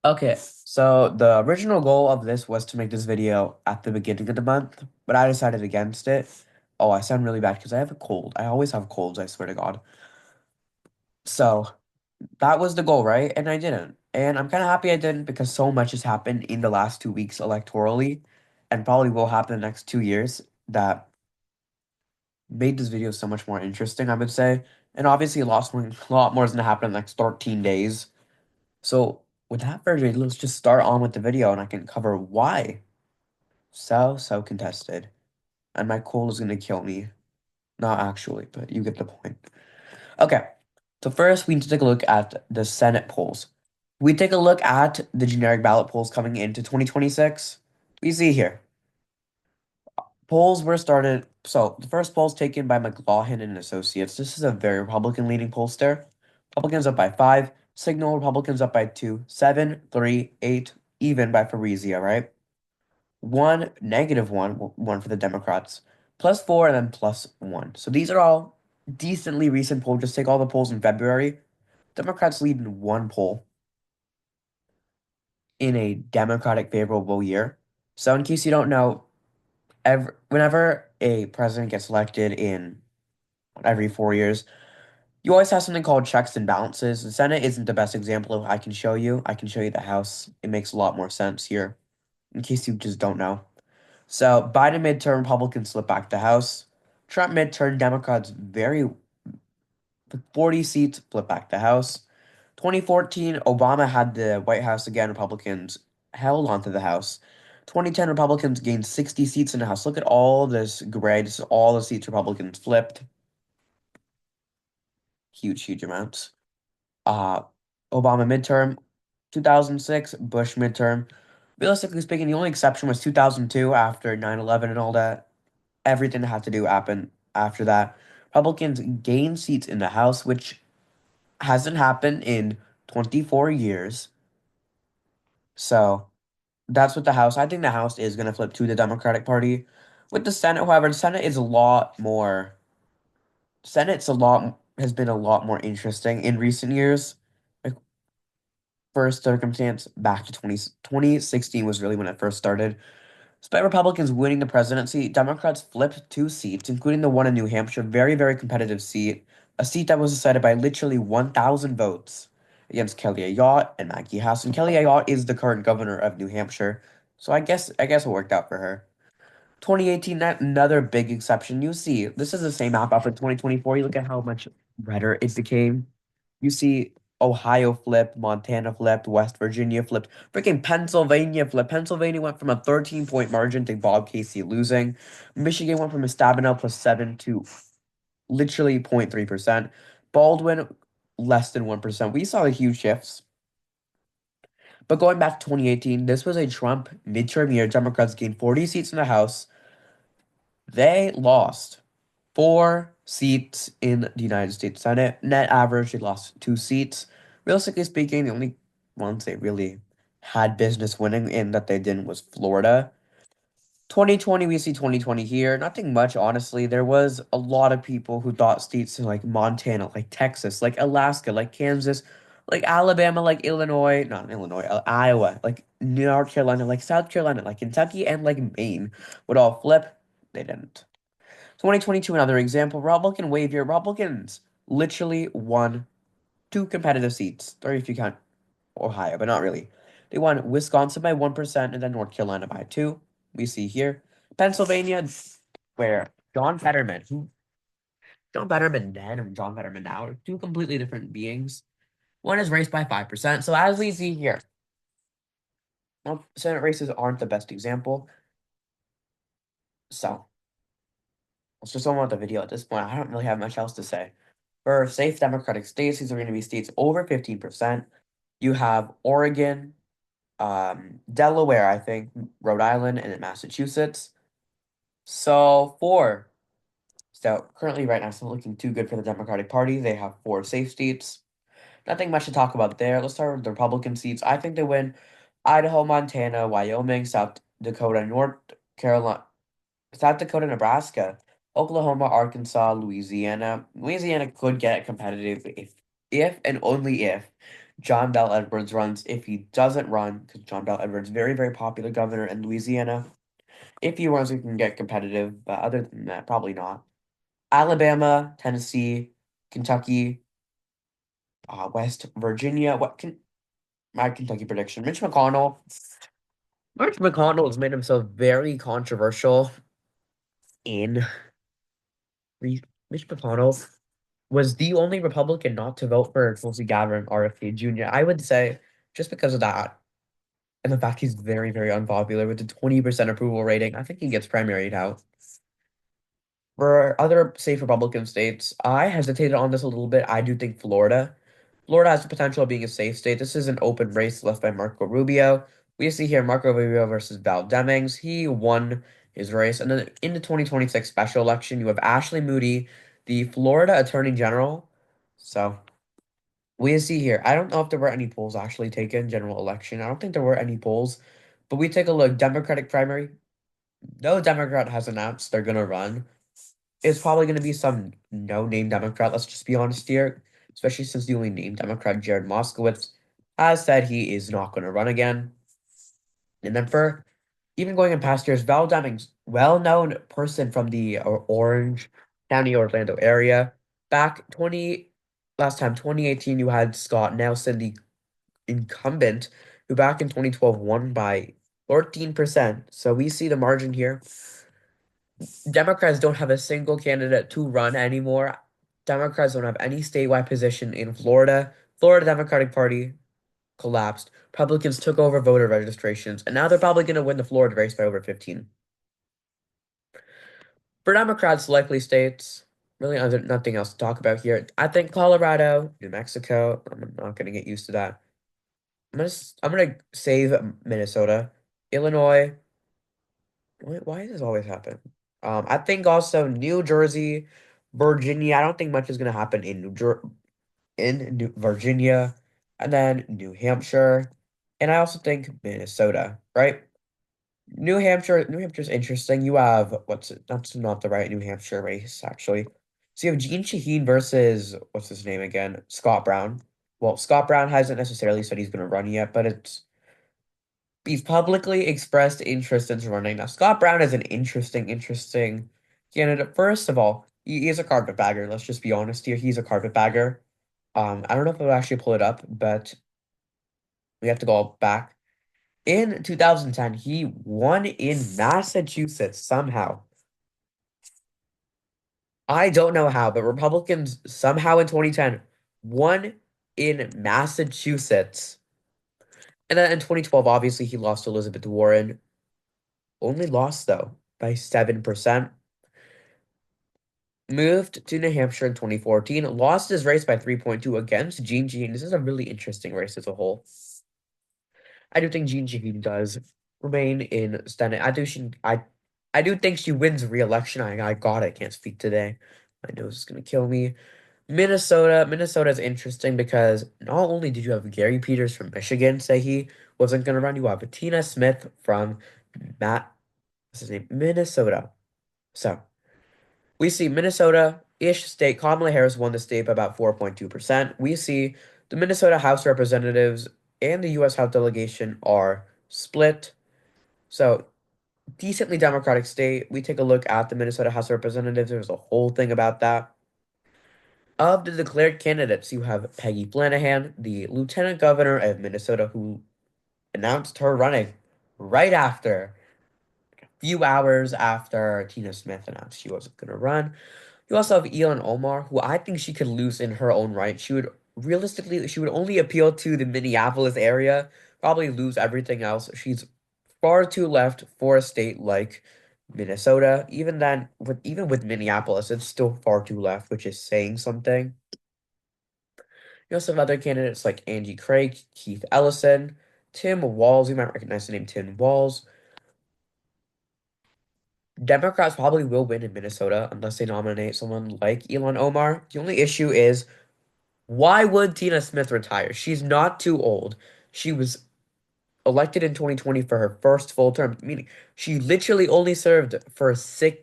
Okay, so the original goal of this was to make this video at the beginning of the month, but I decided against it. Oh, I sound really bad because I have a cold. I always have colds, I swear to God. So that was the goal, right? And I didn't. And I'm kind of happy I didn't because so much has happened in the last 2 weeks electorally, and probably will happen in the next 2 years that made this video so much more interesting, I would say. And obviously, a lot more is going to happen in the next 13 days. So, without further ado, let's just start on with the video and I can cover why so contested. And my cold is gonna kill me. Not actually, but you get the point. Okay, so first we need to take a look at the Senate polls. We take a look at the generic ballot polls coming into 2026. We see here. Polls were started. So the first polls taken by McLaughlin and Associates. This is a very Republican leading pollster. Republicans up by 5. Signal Republicans up by 2. 7, 3, 8, even by Farisia, right? 1, -1 for the Democrats. +4 and then +1. So these are all decently recent polls. Just take all the polls in February. Democrats lead in one poll in a Democratic favorable year. So in case you don't know, whenever a president gets elected in every 4 years, you always have something called checks and balances. The Senate isn't the best example I can show you. I can show you the House. It makes a lot more sense here, in case you just don't know. So Biden midterm, Republicans slip back to House. Trump midterm, Democrats 40 seats, flip back to House. 2014, Obama had the White House again. Republicans held onto the House. 2010, Republicans gained 60 seats in the House. Look at all this gray. This is all the seats Republicans flipped. Huge amounts. Uh, Obama midterm, 2006, Bush midterm. Realistically speaking, the only exception was 2002 after 9/11 and all that. Everything that had to do happened after that. Republicans gained seats in the House, which hasn't happened in 24 years. So that's what the House. I think the House is going to flip to the Democratic Party. With the Senate, however, the Senate is a lot more. Senate's a lot has been a lot more interesting in recent years. Like first circumstance back to 2016 was really when it first started. Despite Republicans winning the presidency, Democrats flipped 2 seats, including the one in New Hampshire, very competitive seat, a seat that was decided by literally 1,000 votes against Kelly Ayotte and Maggie Hassan. Kelly Ayotte is the current governor of New Hampshire, so I guess it worked out for her. 2018, that another big exception. You see, this is the same map up in 2024. You look at how much redder it became. You see Ohio flipped, Montana flipped, West Virginia flipped, freaking Pennsylvania flipped. Pennsylvania went from a 13-point margin to Bob Casey losing. Michigan went from a Stabenow +7 to literally 0.3%. Baldwin less than 1%. We saw the huge shifts. But going back to 2018, this was a Trump midterm year. Democrats gained 40 seats in the House. They lost 4 seats in the United States Senate. Net average, they lost 2 seats. Realistically speaking, the only ones they really had business winning in that they didn't was Florida. 2020, we see 2020 here. Nothing much, honestly. There was a lot of people who thought states like Montana, like Texas, like Alaska, like Kansas, like Alabama, like Illinois, not Illinois, Iowa, like North Carolina, like South Carolina, like Kentucky, and like Maine would all flip. They didn't. 2022, another example. Republican wave here. Republicans literally won 2 competitive seats, or if you count Ohio, but not really. They won Wisconsin by 1% and then North Carolina by 2. We see here. Pennsylvania, where John Fetterman then and John Fetterman now are two completely different beings. One is raced by 5%. So as we see here, well, Senate races aren't the best example. So let's just go on with the video at this point. I don't really have much else to say. For safe Democratic states, these are going to be states over 15%. You have Oregon, Delaware, I think, Rhode Island, and then Massachusetts. So currently right now it's not looking too good for the Democratic Party. They have 4 safe seats. Nothing much to talk about there. Let's start with the Republican seats. I think they win Idaho, Montana, Wyoming, South Dakota, North Carolina, South Dakota, Nebraska, Oklahoma, Arkansas, Louisiana. Louisiana could get competitive if and only if John Bell Edwards runs. If he doesn't run, because John Bell Edwards, very, very popular governor in Louisiana. If he runs, we can get competitive, but other than that, probably not. Alabama, Tennessee, Kentucky, West Virginia. What can my Kentucky prediction? Mitch McConnell. Mitch McConnell has made himself very controversial in Mitch McConnell was the only Republican not to vote for Tulsi Gabbard RFK Jr. I would say just because of that. And the fact he's very, very unpopular with a 20% approval rating, I think he gets primaried out. For other safe Republican states, I hesitated on this a little bit. I do think Florida. Florida has the potential of being a safe state. This is an open race left by Marco Rubio. We see here Marco Rubio versus Val Demings. He won his race. And then in the 2026 special election, you have Ashley Moody, the Florida Attorney General. So we see here. I don't know if there were any polls actually taken, general election. I don't think there were any polls. But we take a look. Democratic primary. No Democrat has announced they're going to run. It's probably going to be some no-name Democrat, let's just be honest here, especially since the only named Democrat, Jared Moskowitz, has said he is not going to run again. And then for even going in past years, Val Demings, well-known person from the Orange County, Orlando area. Last time, 2018, you had Scott Nelson, the incumbent, who back in 2012 won by 14%. So we see the margin here. Democrats don't have a single candidate to run anymore. Democrats don't have any statewide position in Florida. Florida Democratic Party collapsed. Republicans took over voter registrations, and now they're probably going to win the Florida race by over 15. For Democrats, likely states, really nothing else to talk about here. I think Colorado, New Mexico. I'm not going to get used to that. I'm gonna save Minnesota, Illinois. Why does this always happen? I think also New Jersey, Virginia. I don't think much is gonna happen in New Virginia, and then New Hampshire, and I also think Minnesota. Right? New Hampshire's interesting. You have what's it? That's not the right New Hampshire race actually. So you have Gene Shaheen versus what's his name again? Scott Brown. Well, Scott Brown hasn't necessarily said he's gonna run yet, but he's publicly expressed interest in running. Now, Scott Brown is an interesting candidate. First of all, he is a carpetbagger. Let's just be honest here. He's a carpetbagger. I don't know if I'll actually pull it up, but we have to go back. In 2010, he won in Massachusetts somehow. I don't know how, but Republicans somehow in 2010 won in Massachusetts. And then in 2012, obviously, he lost to Elizabeth Warren. Only lost, though, by 7%. Moved to New Hampshire in 2014. Lost his race by 3.2 against Gene Shaheen. This is a really interesting race as a whole. I do think Gene Shaheen does remain in Senate. I do think she wins re-election. I can't speak today. My nose is gonna kill me. Minnesota is interesting because not only did you have Gary Peters from Michigan say he wasn't gonna run, you have Tina Smith from what's his name? Minnesota. So we see Minnesota-ish state. Kamala Harris won the state by about 4.2%. We see the Minnesota House Representatives and the U.S. House delegation are split. So decently Democratic state. We take a look at the Minnesota House of Representatives. There's a whole thing about that. Of the declared candidates, you have Peggy Flanahan, the Lieutenant Governor of Minnesota, who announced her running right after, a few hours after Tina Smith announced she wasn't going to run. You also have Elon Omar, who I think she could lose in her own right. She would only appeal to the Minneapolis area, probably lose everything else. She's far too left for a state like Minnesota. Even with Minneapolis, it's still far too left, which is saying something. You also have other candidates like Angie Craig, Keith Ellison, Tim Walz. You might recognize the name Tim Walz. Democrats probably will win in Minnesota unless they nominate someone like Elon Omar. The only issue is why would Tina Smith retire? She's not too old. She was elected in 2020 for her first full term, meaning she literally only served for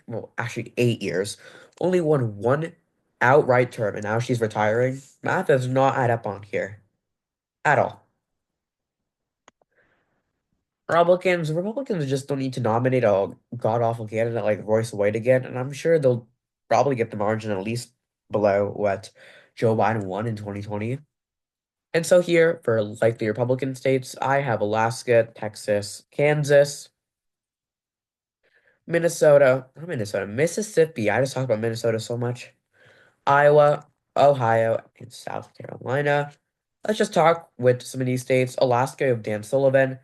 well, actually 8 years, only won one outright term, and now she's retiring. Math does not add up on here. at all. Republicans just don't need to nominate a god-awful candidate like Royce White again, and I'm sure they'll probably get the margin at least below what Joe Biden won in 2020. And so here, for like the Republican states, I have Alaska, Texas, Kansas, Minnesota, not Minnesota, Mississippi. I just talked about Minnesota so much. Iowa, Ohio, and South Carolina. Let's just talk with some of these states. Alaska of Dan Sullivan,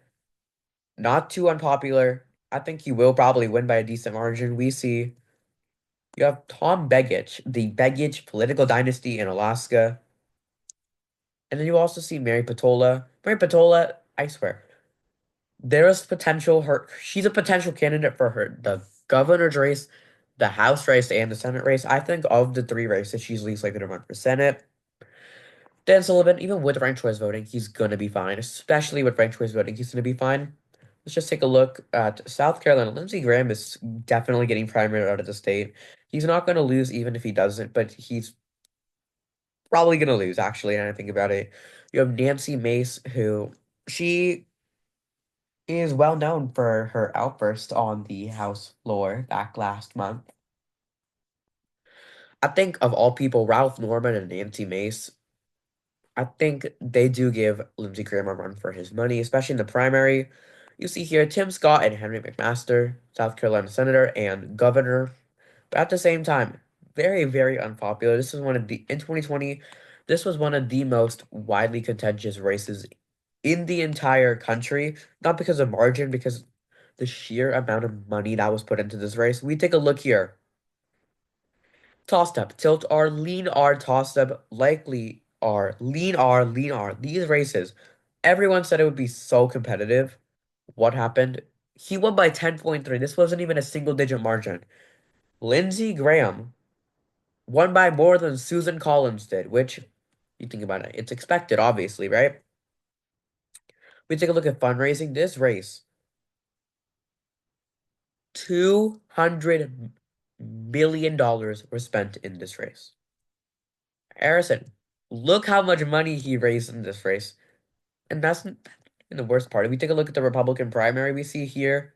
not too unpopular. I think he will probably win by a decent margin. We see you have Tom Begich, the Begich political dynasty in Alaska. And then you also see Mary Patola. Mary Patola, I swear, there is potential. She's a potential candidate for the governor's race, the House race, and the Senate race. I think of the three races, she's least likely to run for Senate. Dan Sullivan, even with ranked choice voting, he's gonna be fine. Especially with ranked choice voting, he's gonna be fine. Let's just take a look at South Carolina. Lindsey Graham is definitely getting primary out of the state. He's not gonna lose even if he doesn't, but he's probably gonna lose actually. And I think about it, you have Nancy Mace, who she is well known for her outburst on the House floor back last month. I think of all people, Ralph Norman and Nancy Mace, I think they do give Lindsey Graham a run for his money, especially in the primary. You see here Tim Scott and Henry McMaster, South Carolina Senator and Governor. But at the same time, very, very unpopular. This is one of the, in 2020, this was one of the most widely contentious races in the entire country. Not because of margin, because the sheer amount of money that was put into this race. We take a look here. Toss up, tilt R, lean R, toss up, likely R, lean R, lean R. These races, everyone said it would be so competitive. What happened? He won by 10.3. This wasn't even a single digit margin. Lindsey Graham won by more than Susan Collins did, which you think about it, it's expected, obviously, right? We take a look at fundraising. This race, $200 million were spent in this race. Harrison, look how much money he raised in this race. And that's in the worst part. If we take a look at the Republican primary, we see here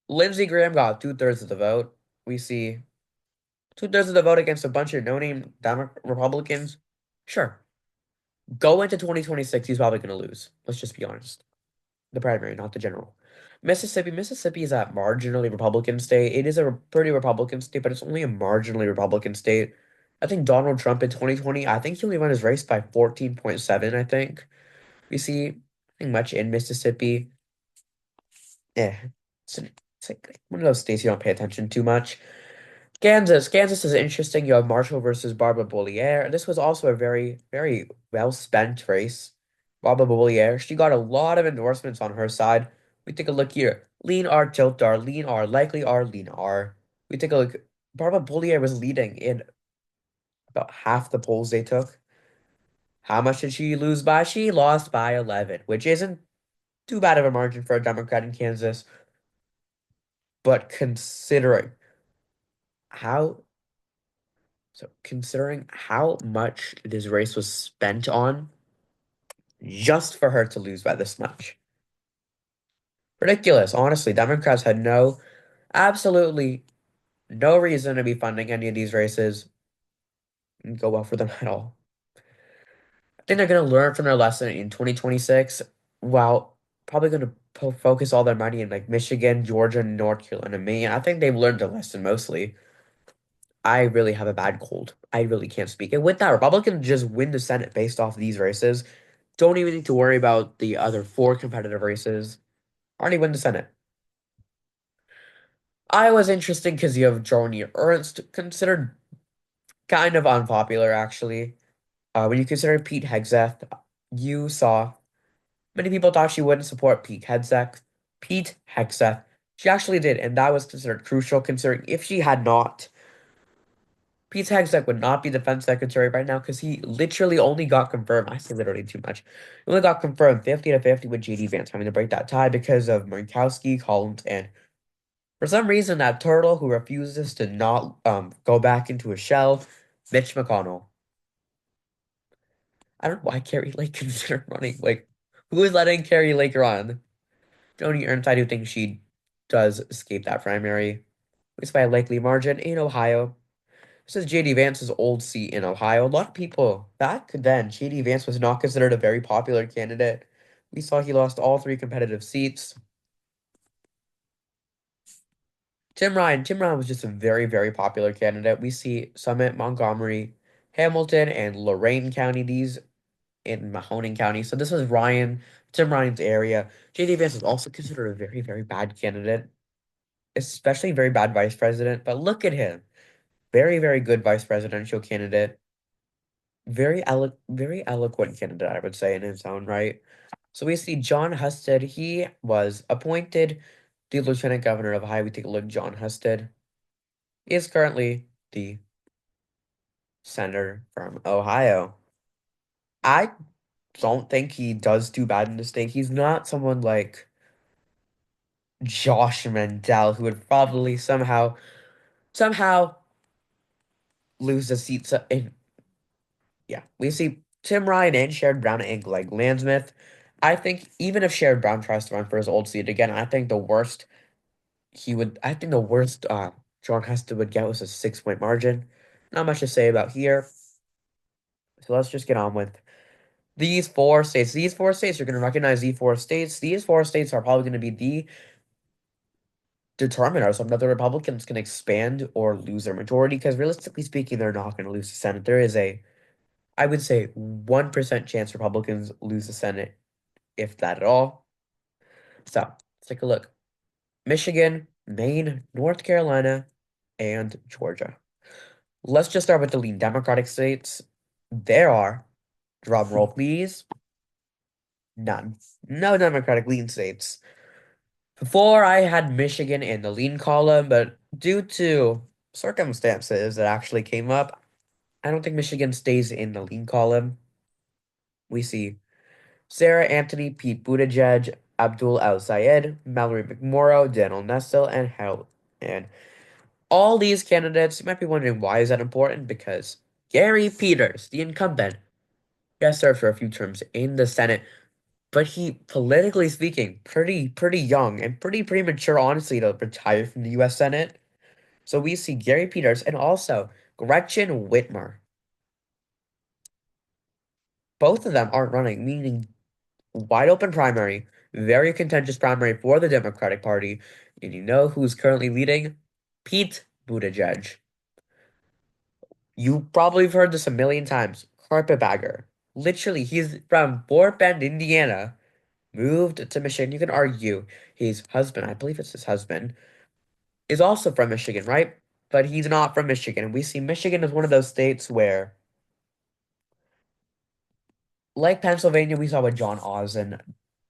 Lindsey Graham got two-thirds of the vote. We see two-thirds of the vote against a bunch of no-name Republicans. Sure. Go into 2026, he's probably going to lose. Let's just be honest. The primary, not the general. Mississippi is a marginally Republican state. It is a pretty Republican state, but it's only a marginally Republican state. I think Donald Trump in 2020, I think he only won his race by 14.7, I think. We see nothing much in Mississippi. Yeah, it's like one of those states you don't pay attention too much. Kansas is interesting. You have Marshall versus Barbara Bollier. This was also a very, very well spent race. Barbara Bollier, she got a lot of endorsements on her side. We take a look here. Lean R, tilt R, lean R, likely R, lean R. We take a look. Barbara Bollier was leading in about half the polls they took. How much did she lose by? She lost by 11, which isn't too bad of a margin for a Democrat in Kansas. But how considering how much this race was spent on just for her to lose by this much. Ridiculous. Honestly, Democrats had absolutely no reason to be funding any of these races and go well for them at all. I think they're going to learn from their lesson in 2026 while probably going to focus all their money in like Michigan, Georgia, North Carolina, Maine. I think they've learned a lesson mostly. I really have a bad cold. I really can't speak. And with that, Republicans just win the Senate based off these races. Don't even need to worry about the other four competitive races. Already win the Senate. Iowa's interesting because you have Joni Ernst, considered kind of unpopular, actually. When you consider Pete Hegseth, you saw many people thought she wouldn't support Pete Hegseth. Pete Hegseth. She actually did, and that was considered crucial, considering if she had not, Pete Hegseth would not be defense secretary right now because he literally only got confirmed. I say literally too much. He only got confirmed 50 to 50 with JD Vance having to break that tie because of Murkowski, Collins, and for some reason that turtle who refuses to not go back into a shell, Mitch McConnell. I don't know why Carrie Lake considered running. Like, who is letting Carrie Lake run? Joni Ernst, I do think she does escape that primary. It's by a likely margin in Ohio. This is JD Vance's old seat in Ohio. A lot of people back then, JD Vance was not considered a very popular candidate. We saw he lost all three competitive seats. Tim Ryan was just a very, very popular candidate. We see Summit, Montgomery, Hamilton, and Lorain County, these in Mahoning County. So this was Tim Ryan's area. JD Vance was also considered a very, very bad candidate, especially very bad vice president. But look at him. Very, very good vice presidential candidate. Very eloquent candidate, I would say, in his own right. So we see John Husted. He was appointed the lieutenant governor of Ohio. We take a look. John Husted is currently the senator from Ohio. I don't think he does too bad in the state. He's not someone like Josh Mandel, who would probably somehow lose the seats in. Yeah, we see Tim Ryan and Sherrod Brown and Greg Landsmith. I think even if Sherrod Brown tries to run for his old seat again, I think the worst John Hester would get was a 6 point margin. Not much to say about here. So let's just get on with these four states. These four states, you're going to recognize these four states. These four states are probably going to be the determiners of whether Republicans can expand or lose their majority, because realistically speaking, they're not going to lose the Senate. There is I would say, 1% chance Republicans lose the Senate, if that at all. So let's take a look. Michigan, Maine, North Carolina, and Georgia. Let's just start with the lean Democratic states. There are, drum roll please, none. No Democratic lean states. Before I had Michigan in the lean column, but due to circumstances that actually came up, I don't think Michigan stays in the lean column. We see Sarah Anthony, Pete Buttigieg, Abdul El Sayed, Mallory McMorrow, Daniel Nestle, and Hal. And all these candidates, you might be wondering why is that important? Because Gary Peters, the incumbent, has served for a few terms in the Senate, but he, politically speaking, pretty young and pretty premature, honestly, to retire from the U.S. Senate. So we see Gary Peters and also Gretchen Whitmer. Both of them aren't running, meaning wide open primary, very contentious primary for the Democratic Party. And you know who's currently leading? Pete Buttigieg. You probably have heard this a million times. Carpetbagger. Literally, he's from Fort Bend, Indiana, moved to Michigan. You can argue his husband, I believe it's his husband, is also from Michigan, right? But he's not from Michigan. We see Michigan as one of those states where, like Pennsylvania, we saw with John Oz and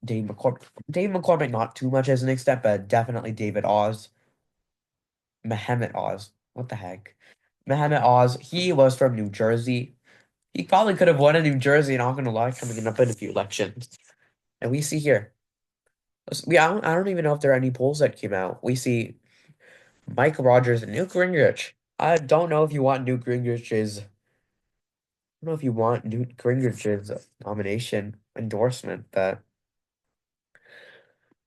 Dave McCormick. Dave McCormick, not too much as an extent, but definitely David Oz. Mehmet Oz. What the heck? Mehmet Oz, he was from New Jersey. He probably could have won in New Jersey, not gonna lie, coming up in a few elections. And we see here. I don't even know if there are any polls that came out. We see Mike Rogers and Newt Gingrich. I don't know if you want Newt Gingrich's. I don't know if you want Newt Gingrich's nomination endorsement. But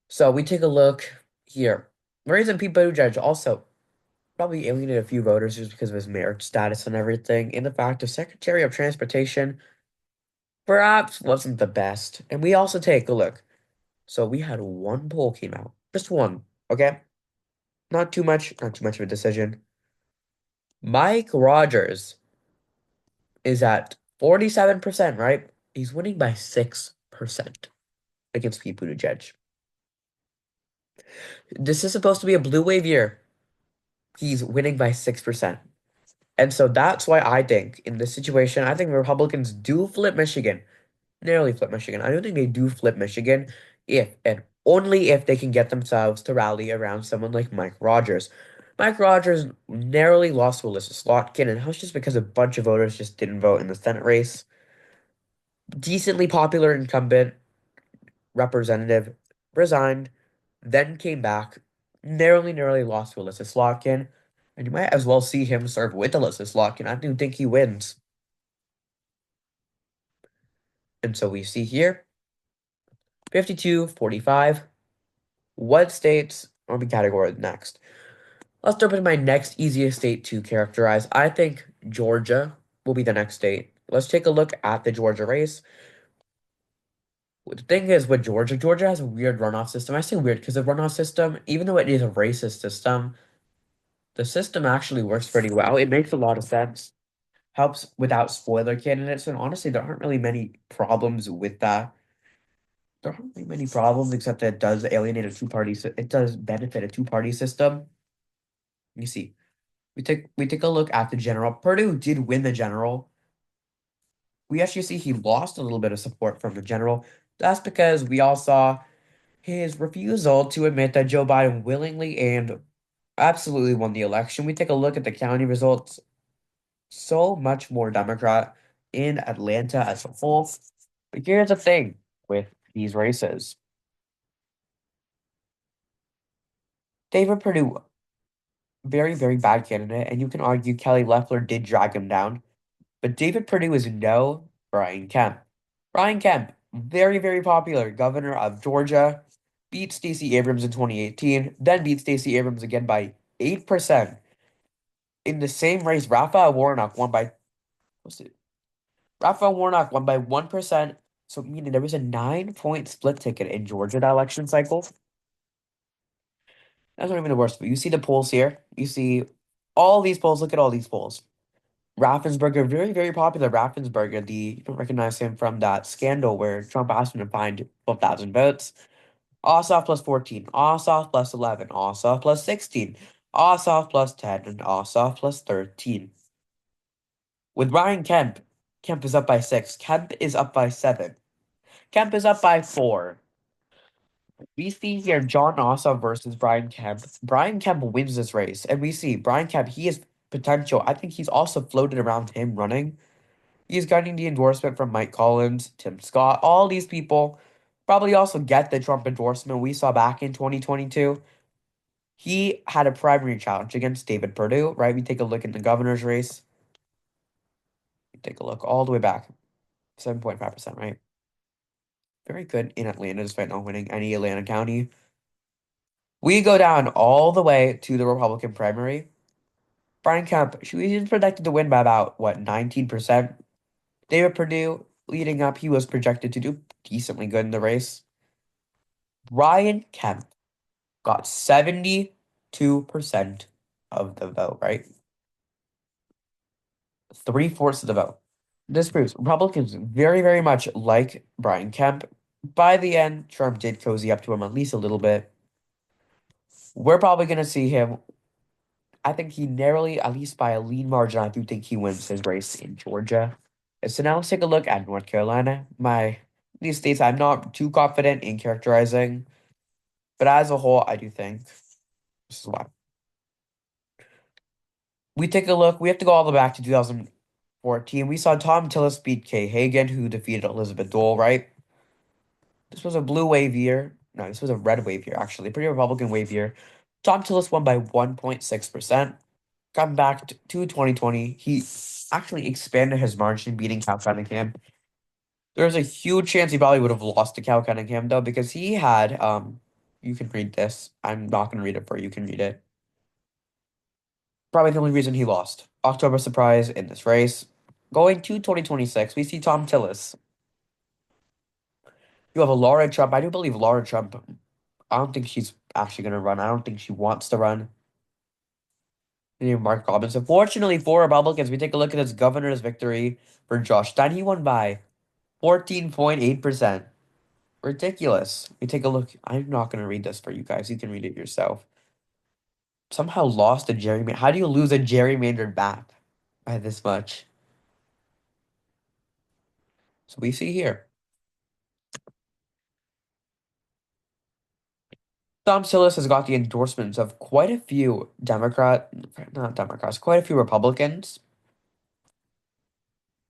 so we take a look here. The reason Pete Buttigieg also probably alienated a few voters just because of his marriage status and everything, and the fact of Secretary of Transportation perhaps wasn't the best. And we also take a look. So we had one poll came out, just one. Okay, not too much of a decision. Mike Rogers is at 47%, right? He's winning by 6% against Pete Buttigieg. This is supposed to be a blue wave year. He's winning by 6%. And so that's why I think in this situation, I think the Republicans do flip Michigan. Narrowly flip Michigan. I don't think they do flip Michigan if and only if they can get themselves to rally around someone like Mike Rogers. Mike Rogers narrowly lost to Alyssa Slotkin, and that was just because a bunch of voters just didn't vote in the Senate race. Decently popular incumbent representative resigned, then came back, narrowly lost to Alyssa Slotkin, and you might as well see him serve with Alyssa Slotkin. I do think he wins. And so we see here 52-45. What states are we categorized next? Let's jump into my next easiest state to characterize. I think Georgia will be the next state. Let's take a look at the Georgia race. The thing is with Georgia, Georgia has a weird runoff system. I say weird because the runoff system, even though it is a racist system, the system actually works pretty well. It makes a lot of sense. Helps without spoiler candidates, and honestly, there aren't really many problems with that. There aren't really many problems except that it does alienate a two-party. It does benefit a two-party system. You see, we take a look at the general. Purdue did win the general. We actually see he lost a little bit of support from the general. That's because we all saw his refusal to admit that Joe Biden willingly and absolutely won the election. We take a look at the county results. So much more Democrat in Atlanta as a whole. But here's the thing with these races. David Perdue, very, very bad candidate, and you can argue Kelly Loeffler did drag him down. But David Perdue is no Brian Kemp. Brian Kemp, very, very popular governor of Georgia, beat Stacey Abrams in 2018, then beat Stacey Abrams again by 8%. In the same race, Raphael Warnock won by what's it? Raphael Warnock won by 1%. So meaning there was a 9-point split ticket in Georgia that election cycle. That's not even the worst, but you see the polls here. You see all these polls. Look at all these polls. Raffensperger, very, very popular. Raffensperger, you don't recognize him from that scandal where Trump asked him to find 12,000 votes. Ossoff plus 14, Ossoff plus 11, Ossoff plus 16, Ossoff plus 10, and Ossoff plus 13. With Ryan Kemp, Kemp is up by 6. Kemp is up by 7. Kemp is up by 4. We see here John Ossoff versus Brian Kemp. Brian Kemp wins this race, and we see Brian Kemp, he has potential. I think he's also floated around him running. He's getting the endorsement from Mike Collins, Tim Scott, all these people probably also get the Trump endorsement we saw back in 2022. He had a primary challenge against David Perdue, right? We take a look at the governor's race. We take a look all the way back. 7.5%, right? Very good in Atlanta despite not winning any Atlanta county. We go down all the way to the Republican primary. Brian Kemp, she was projected to win by about, what, 19%? David Perdue, leading up, he was projected to do decently good in the race. Brian Kemp got 72% of the vote, right? Three-fourths of the vote. This proves Republicans very, very much like Brian Kemp. By the end, Trump did cozy up to him at least a little bit. We're probably going to see him. I think he narrowly, at least by a lean margin, I do think he wins his race in Georgia. And so now let's take a look at North Carolina. These states I'm not too confident in characterizing, but as a whole, I do think this is why. We take a look. We have to go all the way back to 2014. We saw Tom Tillis beat Kay Hagan, who defeated Elizabeth Dole, right? This was a blue wave year. No, this was a red wave year, actually. Pretty Republican wave year. Tom Tillis won by 1.6%. Come back to 2020. He actually expanded his margin, beating Cal Cunningham. There's a huge chance he probably would have lost to Cal Cunningham, though, because he had, you can read this. I'm not going to read it for you. You can read it. Probably the only reason he lost. October surprise in this race. Going to 2026, we see Tom Tillis. You have a Laura Trump. I do believe Laura Trump. I don't think she's actually going to run. I don't think she wants to run. And Mark Robinson. Fortunately for Republicans, we take a look at his governor's victory for Josh Stein. He won by 14.8%. Ridiculous. We take a look. I'm not going to read this for you guys. You can read it yourself. Somehow lost a gerrymander. How do you lose a gerrymandered map by this much? So we see here. Tom Tillis has got the endorsements of quite a few not Democrats, quite a few Republicans.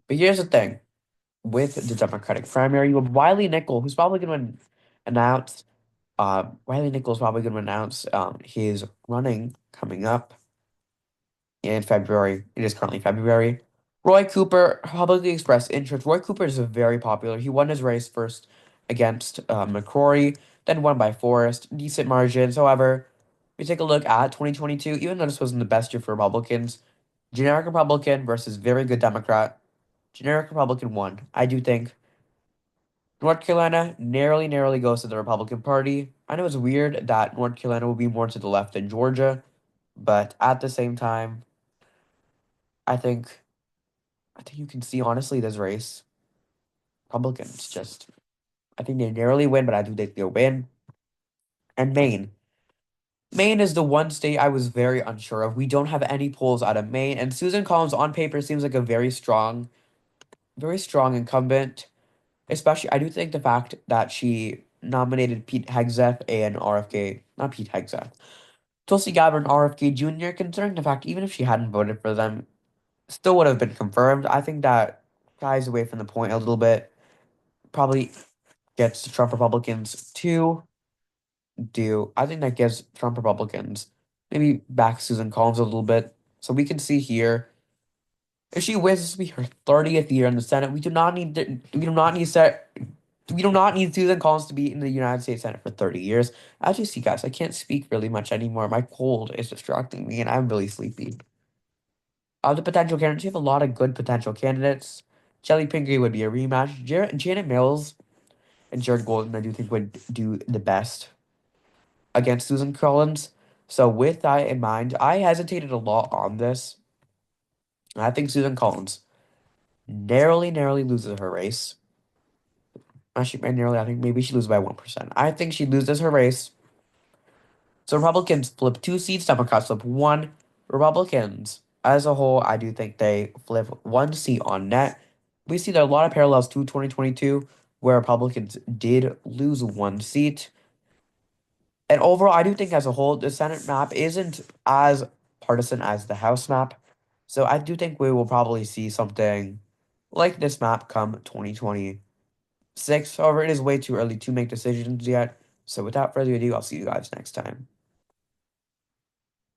But here's the thing with the Democratic primary, you have Wiley Nickel, who's probably going to announce. Wiley Nickel is probably going to announce his running coming up in February. It is currently February. Roy Cooper publicly expressed interest. Roy Cooper is very popular. He won his race first against McCrory, then won by Forrest, decent margins. However, if we take a look at 2022, even though this wasn't the best year for Republicans, generic Republican versus very good Democrat, generic Republican won. I do think North Carolina narrowly goes to the Republican Party. I know it's weird that North Carolina will be more to the left than Georgia, but at the same time, I think I think you can see honestly this race. Republicans just I think they narrowly win, but I do think they'll win. And Maine. Maine is the one state I was very unsure of. We don't have any polls out of Maine, and Susan Collins on paper seems like a very strong incumbent. Especially, I do think the fact that she nominated Pete Hegseth and RFK, not Pete Hegseth, Tulsi Gabbard and RFK Jr., considering the fact even if she hadn't voted for them, still would have been confirmed. I think that shies away from the point a little bit. Probably gets the Trump Republicans to do. I think that gives Trump Republicans maybe back Susan Collins a little bit. So we can see here if she wins, this will be her 30th year in the Senate. We do not need Susan Collins to be in the United States Senate for 30 years. As you see, guys, I can't speak really much anymore. My cold is distracting me, and I'm really sleepy. The potential candidates, you have a lot of good potential candidates. Shelley Pingree would be a rematch. Janet Mills and Jared Golden, I do think would do the best against Susan Collins. So with that in mind, I hesitated a lot on this. I think Susan Collins narrowly loses her race. Actually, by narrowly, I think maybe she loses by 1%. I think she loses her race. So Republicans flip 2 seats, Democrats flip one. Republicans, as a whole, I do think they flip 1 seat on net. We see there are a lot of parallels to 2022, where Republicans did lose 1 seat. And overall, I do think as a whole, the Senate map isn't as partisan as the House map. So I do think we will probably see something like this map come 2026. However, it is way too early to make decisions yet. So without further ado, I'll see you guys next time.